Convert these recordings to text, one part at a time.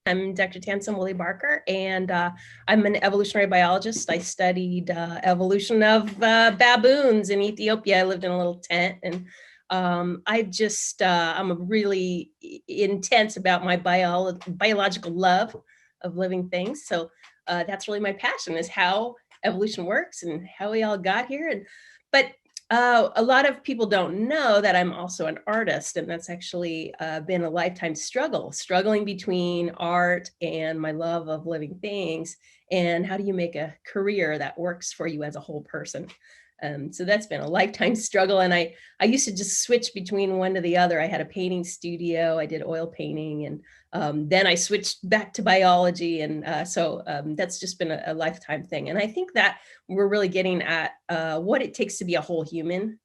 I'm Dr. Tamsin Woolley-Barker, and I'm an evolutionary biologist. I studied evolution of baboons in Ethiopia. I lived in a little tent, and I'm really intense about my biological love of living things. So that's really my passion, is how evolution works and how we all got here. But a lot of people don't know that I'm also an artist, and that's actually been a lifetime struggling between art and my love of living things, and how do you make a career that works for you as a whole person. So that's been a lifetime struggle, and I used to just switch between one to the other. I had a painting studio, I did oil painting, and then I switched back to biology, and so that's just been a lifetime thing. And I think that we're really getting at what it takes to be a whole human.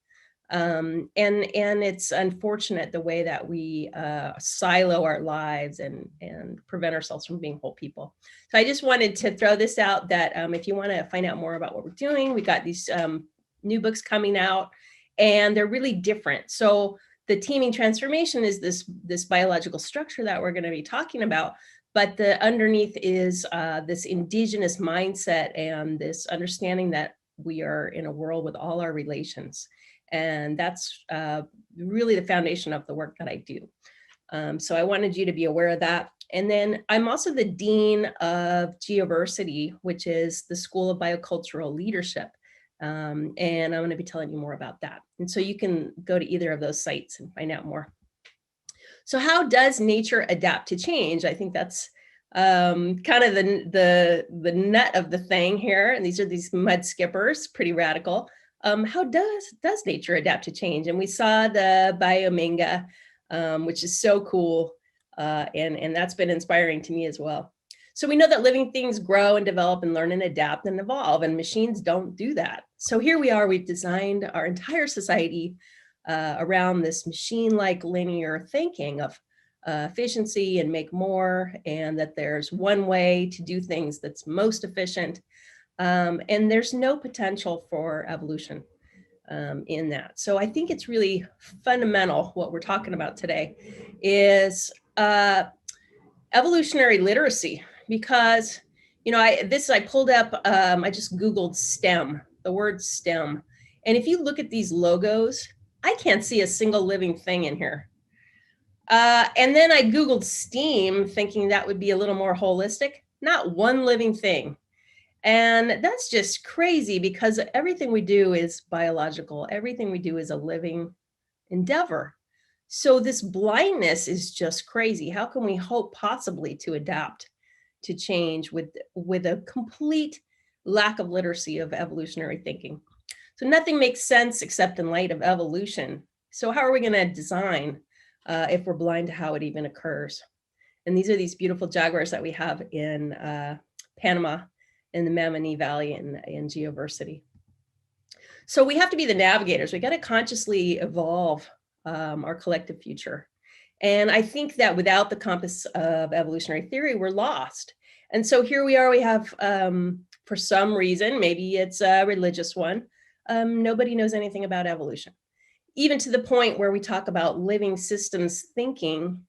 And it's unfortunate the way that we silo our lives and prevent ourselves from being whole people. So I just wanted to throw this out that if you want to find out more about what we're doing, we got these new books coming out, and they're really different. So the teaming transformation is this biological structure that we're going to be talking about, but the underneath is this indigenous mindset and this understanding that we are in a world with all our relations. And that's really the foundation of the work that I do. So I wanted you to be aware of that. And then I'm also the Dean of Geoversity, which is the School of Biocultural Leadership. And I'm going to be telling you more about that. And so you can go to either of those sites and find out more. So how does nature adapt to change? I think that's kind of the nut of the thing here. And these are these mud skippers, pretty radical. How does nature adapt to change? And we saw the Biomimicry, which is so cool. And that's been inspiring to me as well. So we know that living things grow and develop and learn and adapt and evolve, and machines don't do that. So here we are, we've designed our entire society around this machine-like linear thinking of efficiency and make more, and that there's one way to do things that's most efficient. And there's no potential for evolution in that. So I think it's really fundamental. What we're talking about today is evolutionary literacy, because, you know, I pulled up, I just Googled STEM, the word STEM. And if you look at these logos, I can't see a single living thing in here. And then I Googled STEAM, thinking that would be a little more holistic. Not one living thing. And that's just crazy, because everything we do is biological. Everything we do is a living endeavor. So this blindness is just crazy. How can we hope possibly to adapt to change with a complete lack of literacy of evolutionary thinking? So nothing makes sense except in light of evolution. So how are we going to design if we're blind to how it even occurs? And these are these beautiful jaguars that we have in Panama, in the Mamoni Valley in Geoversity. So we have to be the navigators. We got to consciously evolve our collective future. And I think that without the compass of evolutionary theory, we're lost. And so here we are, we have, for some reason, maybe it's a religious one, nobody knows anything about evolution. Even to the point where we talk about living systems thinking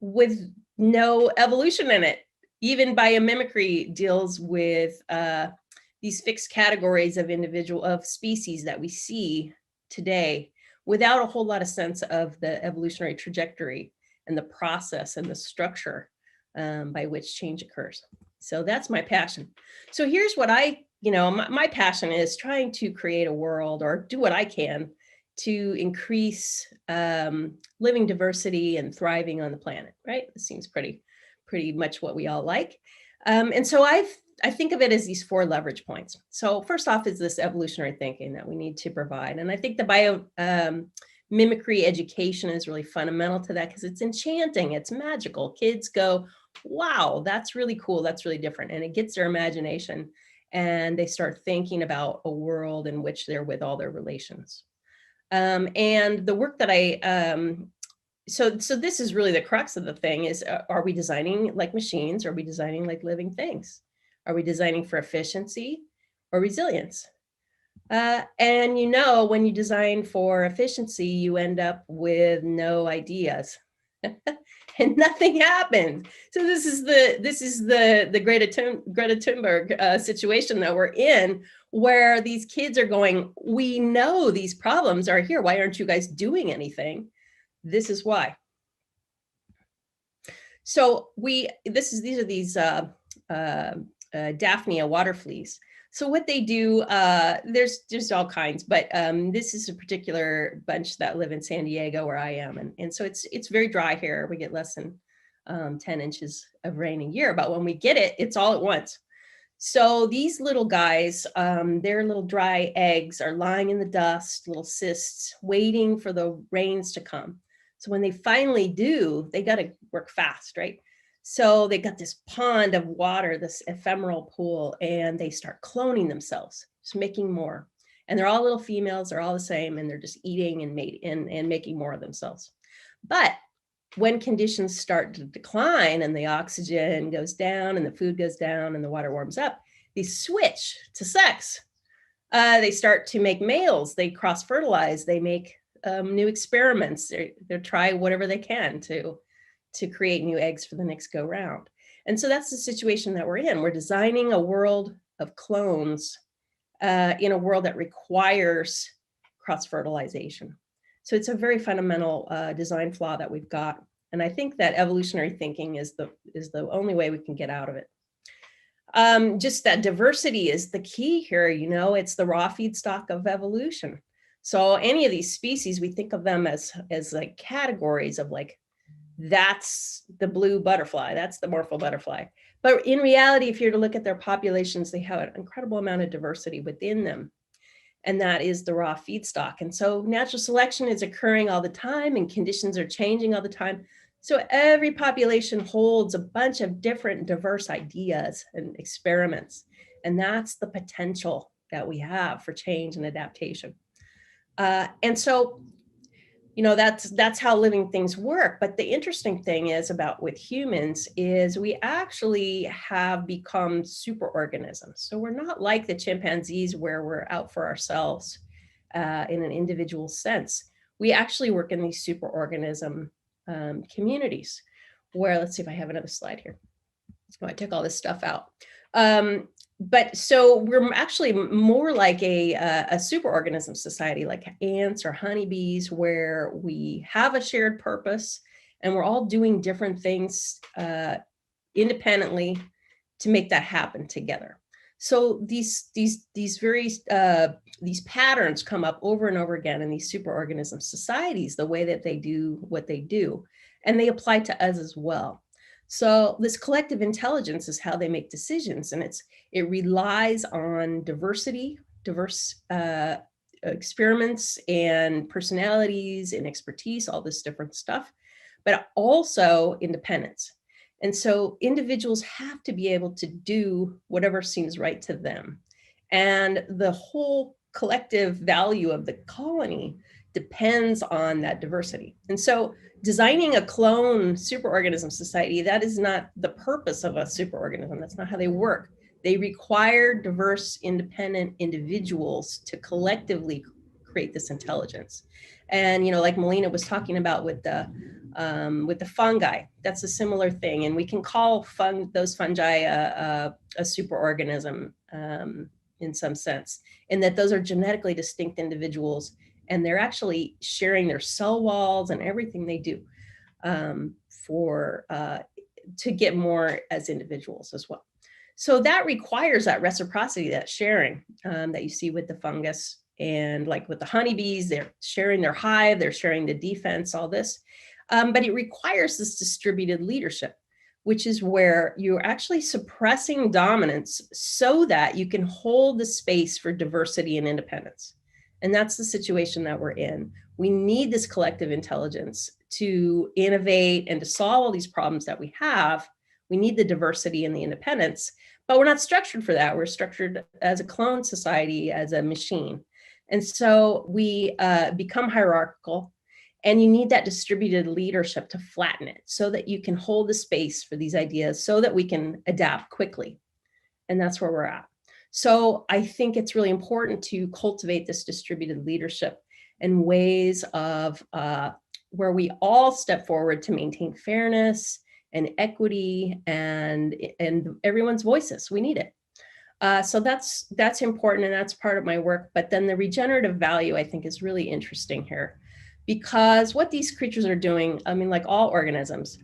with no evolution in it. Even biomimicry deals with these fixed categories of species that we see today, without a whole lot of sense of the evolutionary trajectory and the process and the structure by which change occurs. So that's my passion. So here's what my passion is trying to create a world, or do what I can to increase living diversity and thriving on the planet, right? This seems pretty much what we all like. And so I think of it as these 4 leverage points. So first off is this evolutionary thinking that we need to provide. And I think the biomimicry education is really fundamental to that, because it's enchanting, it's magical. Kids go, wow, that's really cool, that's really different. And it gets their imagination, and they start thinking about a world in which they're with all their relations. And the work that so this is really the crux of the thing is, are we designing like machines? Are we designing like living things? Are we designing for efficiency or resilience? And when you design for efficiency, you end up with no ideas. and nothing happened. So this is the Greta Thunberg situation that we're in, where these kids are going, we know these problems are here. Why aren't you guys doing anything? This is why. So these are Daphnia water fleas. So what they do, there's all kinds, but this is a particular bunch that live in San Diego where I am. And so it's very dry here. We get less than 10 inches of rain a year, but when we get it, it's all at once. So these little guys, their little dry eggs are lying in the dust, little cysts, waiting for the rains to come. So when they finally do, they got to work fast, right? So they got this pond of water, this ephemeral pool, and they start cloning themselves, just making more. And they're all little females, they're all the same, and they're just eating and making more of themselves. But when conditions start to decline and the oxygen goes down and the food goes down and the water warms up, they switch to sex. They start to make males, they cross-fertilize, they make new experiments, they try whatever they can to create new eggs for the next go round. And so that's the situation that we're in. We're designing a world of clones in a world that requires cross-fertilization. So it's a very fundamental design flaw that we've got. And I think that evolutionary thinking is the only way we can get out of it. Just that diversity is the key here, it's the raw feedstock of evolution. So any of these species, we think of them as like categories of like, that's the blue butterfly, that's the morpho butterfly. But in reality, if you're to look at their populations, they have an incredible amount of diversity within them. And that is the raw feedstock. And so natural selection is occurring all the time and conditions are changing all the time. So every population holds a bunch of different diverse ideas and experiments. And that's the potential that we have for change and adaptation. And so, that's how living things work. But the interesting thing is with humans is we actually have become superorganisms. So we're not like the chimpanzees where we're out for ourselves in an individual sense. We actually work in these superorganism communities where, let's see if I have another slide here. Oh, I took all this stuff out. But so we're actually more like a superorganism society, like ants or honeybees, where we have a shared purpose and we're all doing different things independently to make that happen together. So these patterns come up over and over again in these superorganism societies, the way that they do what they do, and they apply to us as well. So this collective intelligence is how they make decisions, and it relies on diversity, diverse experiments and personalities and expertise, all this different stuff, but also independence. And so individuals have to be able to do whatever seems right to them. And the whole collective value of the colony depends on that diversity. And so designing a clone superorganism society, that is not the purpose of a superorganism. That's not how they work. They require diverse, independent individuals to collectively create this intelligence. And, like Melina was talking about with the fungi, that's a similar thing. And we can call those fungi a superorganism in some sense, in that those are genetically distinct individuals, and they're actually sharing their cell walls and everything they do to get more as individuals as well. So that requires that reciprocity, that sharing that you see with the fungus, and like with the honeybees, they're sharing their hive, they're sharing the defense, all this. But it requires this distributed leadership, which is where you're actually suppressing dominance so that you can hold the space for diversity and independence. And that's the situation that we're in. We need this collective intelligence to innovate and to solve all these problems that we have. We need the diversity and the independence, but we're not structured for that. We're structured as a clone society, as a machine. And so we become hierarchical, and you need that distributed leadership to flatten it so that you can hold the space for these ideas so that we can adapt quickly. And that's where we're at. So I think it's really important to cultivate this distributed leadership and ways of where we all step forward to maintain fairness and equity and everyone's voices. We need it. So that's important, and that's part of my work. But then the regenerative value, I think, is really interesting here, because what these creatures are doing, I mean, like all organisms,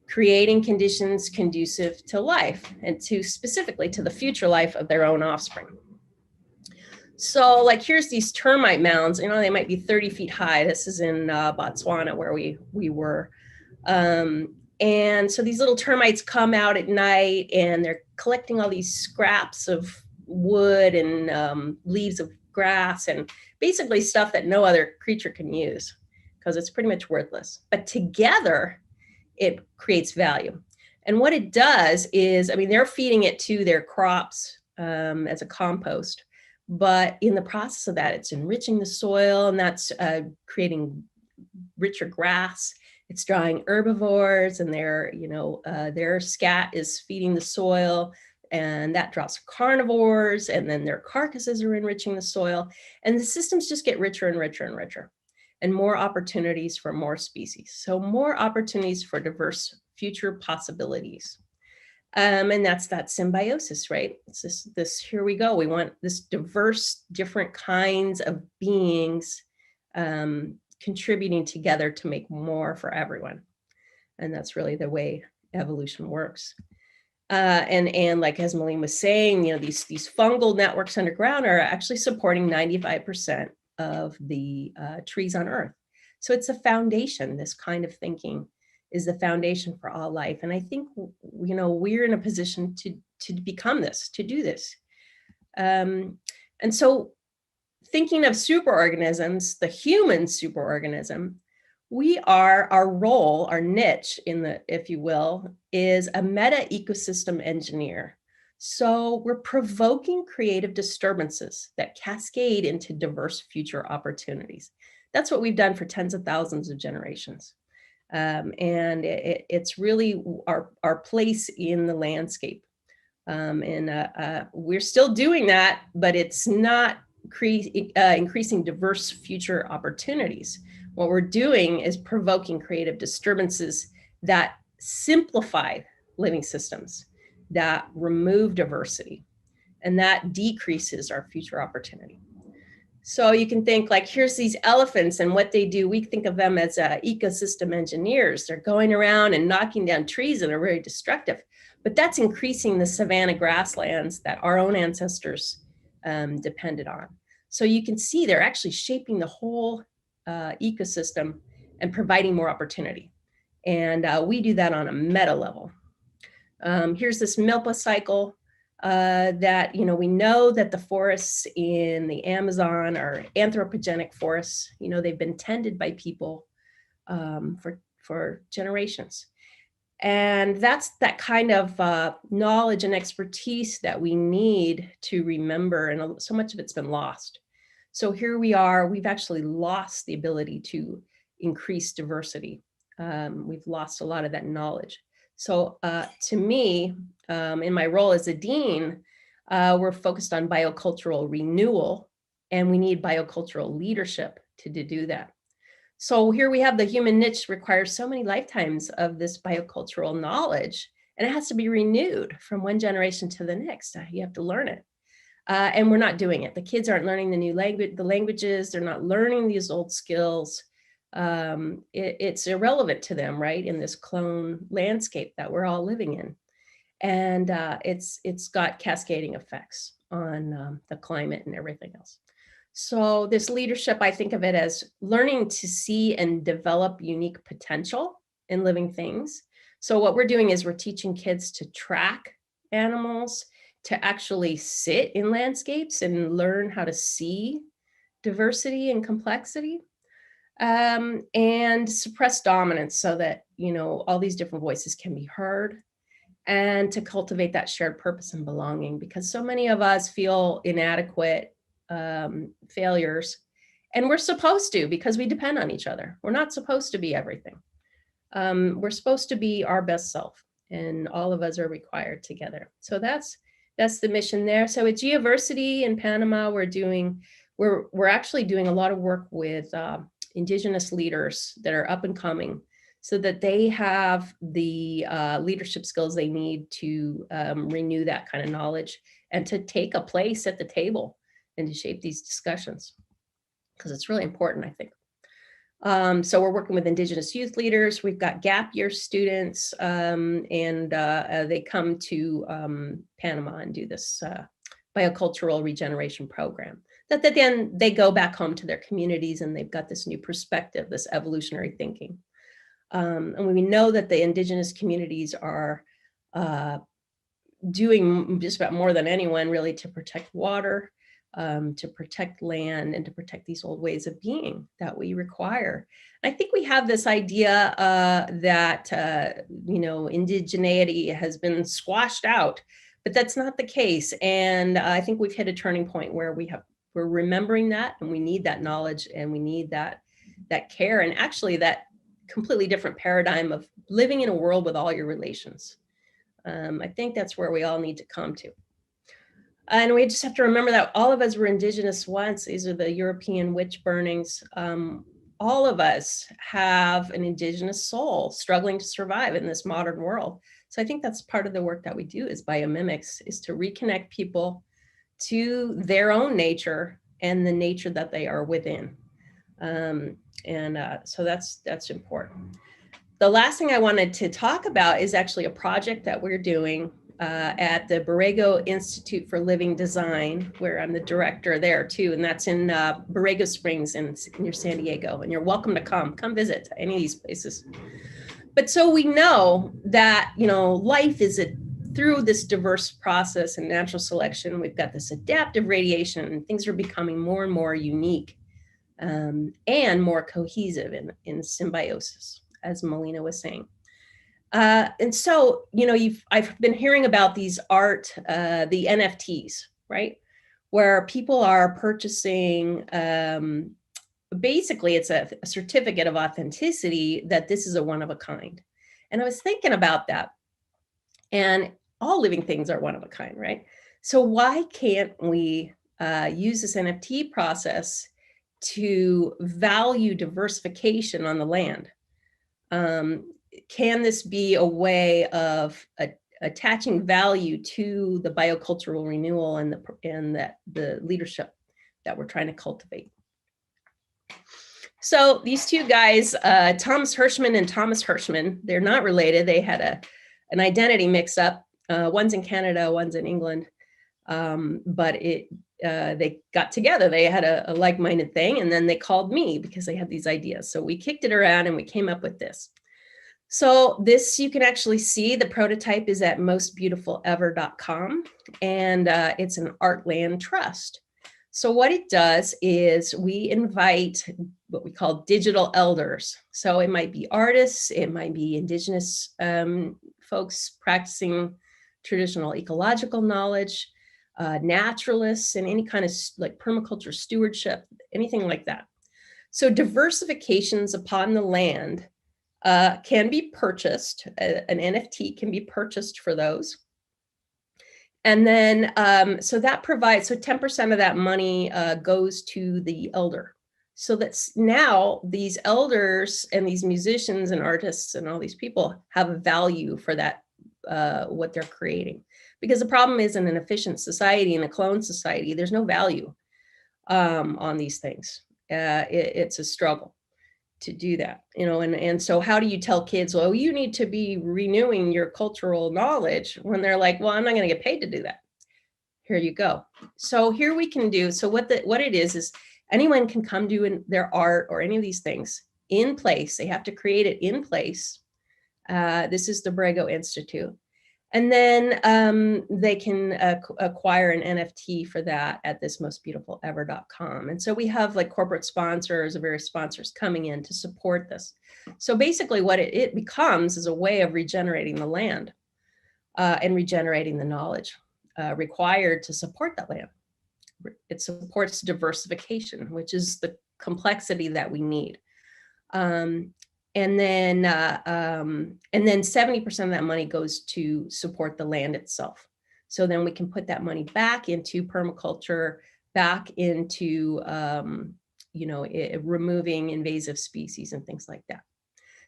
creating conditions conducive to life and to specifically to the future life of their own offspring. So like, here's these termite mounds, you know, they might be 30 feet high. This is in Botswana where we were. And so these little termites come out at night and they're collecting all these scraps of wood and leaves of grass and basically stuff that no other creature can use because it's pretty much worthless. But together, it creates value. And what it does is, I mean, they're feeding it to their crops as a compost. But in the process of that, it's enriching the soil, and that's creating richer grass. It's drawing herbivores, and their scat is feeding the soil, and that draws carnivores, and then their carcasses are enriching the soil. And the systems just get richer and richer and richer, and more opportunities for more species. So more opportunities for diverse future possibilities. And that's that symbiosis, right? It's this, here we go. We want this diverse, different kinds of beings contributing together to make more for everyone. And that's really the way evolution works. And like as Malene was saying, you know, these fungal networks underground are actually supporting 95% of the trees on Earth. So it's a foundation. This kind of thinking is the foundation for all life. And I think, you know, we're in a position to become this, to do this. And so thinking of superorganisms, the human superorganism, our role, our niche in the, if you will, is a meta ecosystem engineer. So we're provoking creative disturbances that cascade into diverse future opportunities. That's what we've done for tens of thousands of generations. And it's really our place in the landscape. We're still doing that, but it's not increasing diverse future opportunities. What we're doing is provoking creative disturbances that simplify living systems, that remove diversity, and that decreases our future opportunity. So you can think like, here's these elephants and what they do. We think of them as ecosystem engineers. They're going around and knocking down trees and are very destructive. But that's increasing the savanna grasslands that our own ancestors depended on. So you can see they're actually shaping the whole ecosystem and providing more opportunity. And we do that on a meta level. Here's this MILPA cycle. That, you know, we know that the forests in the Amazon are anthropogenic forests. You know, they've been tended by people for generations. And that's that kind of knowledge and expertise that we need to remember, and so much of it's been lost. So here we are, we've actually lost the ability to increase diversity. We've lost a lot of that knowledge. So to me, in my role as a dean, we're focused on biocultural renewal, and we need biocultural leadership to do that. So here we have the human niche requires so many lifetimes of this biocultural knowledge, and it has to be renewed from one generation to the next. You have to learn it. And we're not doing it. The kids aren't learning the new language, the languages, they're not learning these old skills. It's irrelevant to them, right, in this clone landscape that we're all living in. And it's got cascading effects on the climate and everything else. So this leadership, I think of it as learning to see and develop unique potential in living things. So what we're doing is we're teaching kids to track animals, to actually sit in landscapes and learn how to see diversity and complexity. And suppress dominance so that, you know, all these different voices can be heard, and to cultivate that shared purpose and belonging, because so many of us feel inadequate, failures, and we're supposed to, because we depend on each other. We're not supposed to be everything. We're supposed to be our best self, and all of us are required together. So that's the mission there. So at Geoversity in Panama, we're actually doing a lot of work with Indigenous leaders that are up and coming, so that they have the leadership skills they need to renew that kind of knowledge and to take a place at the table and to shape these discussions, because it's really important, I think. So we're working with Indigenous youth leaders. We've got gap year students, and they come to Panama and do this biocultural regeneration program. That then they go back home to their communities and they've got this new perspective, this evolutionary thinking. And we know that the Indigenous communities are doing just about more than anyone really to protect water, to protect land, and to protect these old ways of being that we require. I think we have this idea that, indigeneity has been squashed out, but that's not the case. And I think we've hit a turning point where we're remembering that, and we need that knowledge, and we need that care, and actually that completely different paradigm of living in a world with all your relations. I think that's where we all need to come to. And we just have to remember that all of us were Indigenous once. These are the European witch burnings. All of us have an Indigenous soul struggling to survive in this modern world. So I think that's part of the work that we do as Biomimics, is to reconnect people to their own nature and the nature that they are within. So that's important. The last thing I wanted to talk about is actually a project that we're doing at the Borrego Institute for Living Design, where I'm the director there too, and that's in Borrego Springs near San Diego. And you're welcome to come visit any of these places. But so we know that life is through this diverse process and natural selection. We've got this adaptive radiation, and things are becoming more and more unique and more cohesive in symbiosis, as Melina was saying. And so, I've been hearing about these art, the NFTs, right? Where people are purchasing, basically it's a certificate of authenticity that this is a one of a kind. And I was thinking about that, and all living things are one of a kind, right? So why can't we use this NFT process to value diversification on the land? Can this be a way of attaching value to the biocultural renewal and the leadership that we're trying to cultivate? So these two guys, Thomas Hirschman and Thomas Hirschman, they're not related. They had an identity mix-up. One's in Canada, one's in England, but they got together. They had a like-minded thing, and then they called me because they had these ideas. So we kicked it around and we came up with this. So this, you can actually see the prototype is at mostbeautifulever.com, and it's an art land trust. So what it does is we invite what we call digital elders. So it might be artists, it might be Indigenous folks practicing traditional ecological knowledge, naturalists, and any kind of like permaculture stewardship, anything like that. So diversifications upon the land can be purchased. An NFT can be purchased for those. And then, so that provides, so 10% of that money goes to the elder. So that's now these elders and these musicians and artists and all these people have a value for that, what they're creating. Because the problem is, in an efficient society, in a clone society, there's no value on these things. It's a struggle to do that, and so how do you tell kids, well, you need to be renewing your cultural knowledge, when they're like, well, I'm not going to get paid to do that. Here you go. So here we can do, so what it is anyone can come do their art or any of these things in place. They have to create it in place. This is the Borrego Institute. And then they can acquire an NFT for that at this mostbeautifulever.com. And so we have like corporate sponsors or various sponsors coming in to support this. So basically what it becomes is a way of regenerating the land and regenerating the knowledge required to support that land. It supports diversification, which is the complexity that we need. And then 70% of that money goes to support the land itself. So then we can put that money back into permaculture, back into removing invasive species and things like that.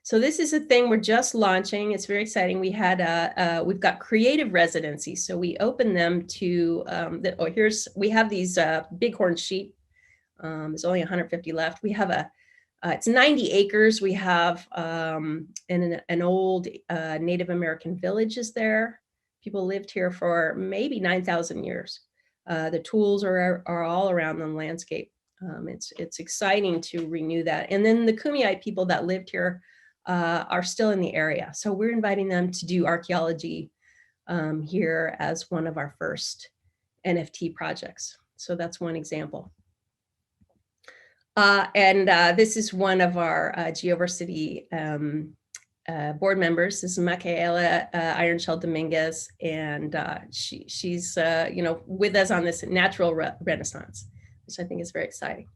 So this is a thing we're just launching. It's very exciting. We had we've got creative residencies. So we open them to we have these bighorn sheep. There's only 150 left. We have it's 90 acres. We have an old Native American village is there. People lived here for maybe 9,000 years. The tools are all around the landscape. It's exciting to renew that. And then the Kumeyaay people that lived here are still in the area. So we're inviting them to do archaeology here as one of our first NFT projects. So that's one example. This is one of our Geoversity board members. This is Michaela Ironshell Dominguez, and she's with us on this natural renaissance, which I think is very exciting.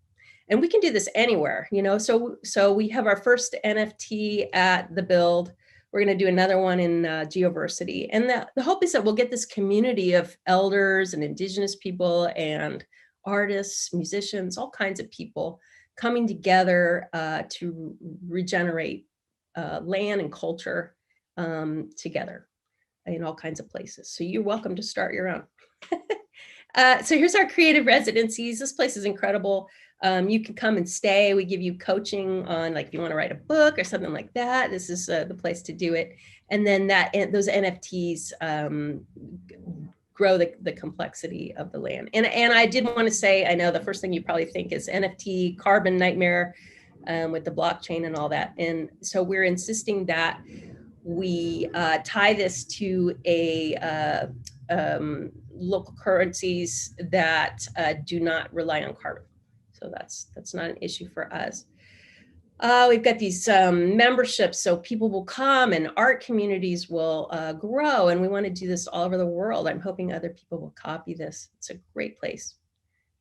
And we can do this anywhere, so we have our first NFT at the Build. We're going to do another one in Geoversity. And the hope is that we'll get this community of elders and Indigenous people and artists, musicians, all kinds of people coming together to regenerate land and culture together in all kinds of places. So you're welcome to start your own. So here's our creative residencies. This place is incredible. You can come and stay. We give you coaching on, like, if you want to write a book or something like that, this is the place to do it. And then those NFTs grow the complexity of the land. And I did want to say, I know the first thing you probably think is NFT carbon nightmare with the blockchain and all that. And so we're insisting that we tie this to a local currencies that do not rely on carbon. So that's not an issue for us. We've got these memberships, so people will come and art communities will grow, and we want to do this all over the world. I'm hoping other people will copy this. It's a great place,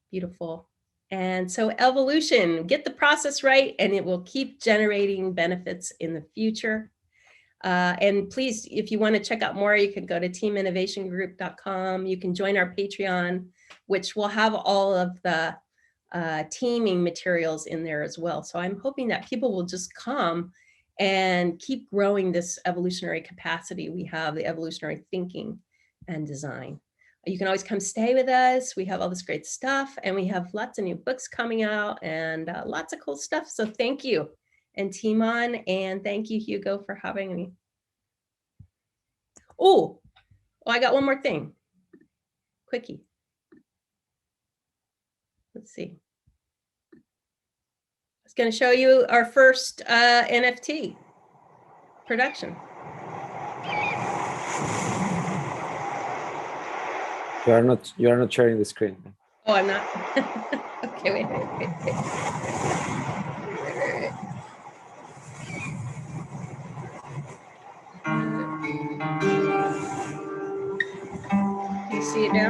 beautiful. And so evolution, get the process right, and it will keep generating benefits in the future. And please, if you want to check out more, you can go to teaminnovationgroup.com. You can join our Patreon, which will have all of the teaming materials in there as well. So I'm hoping that people will just come and keep growing this evolutionary capacity. We have the evolutionary thinking and design. You can always come stay with us. We have all this great stuff, and we have lots of new books coming out and lots of cool stuff. So thank you, and team on, and thank you, Hugo, for having me. Oh, I got one more thing. Quickie. Let's see. I was going to show you our first NFT production. You are not sharing the screen. Oh, I'm not. Okay, wait. Do you see it now?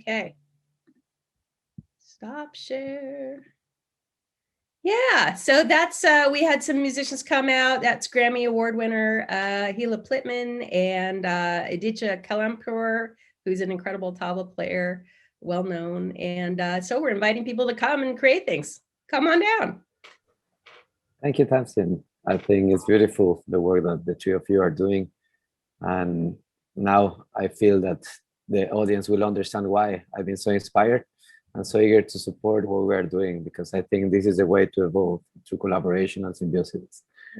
Okay. Stop share. Yeah, so that's we had some musicians come out. That's Grammy Award winner Hila Plitman and Aditya Kalampur, who's an incredible tabla player, well known. And so we're inviting people to come and create things. Come on down. Thank you, Tamsin. I think it's beautiful the work that the three of you are doing. And now I feel that the audience will understand why I've been so inspired and so eager to support what we are doing, because I think this is a way to evolve through collaboration and symbiosis.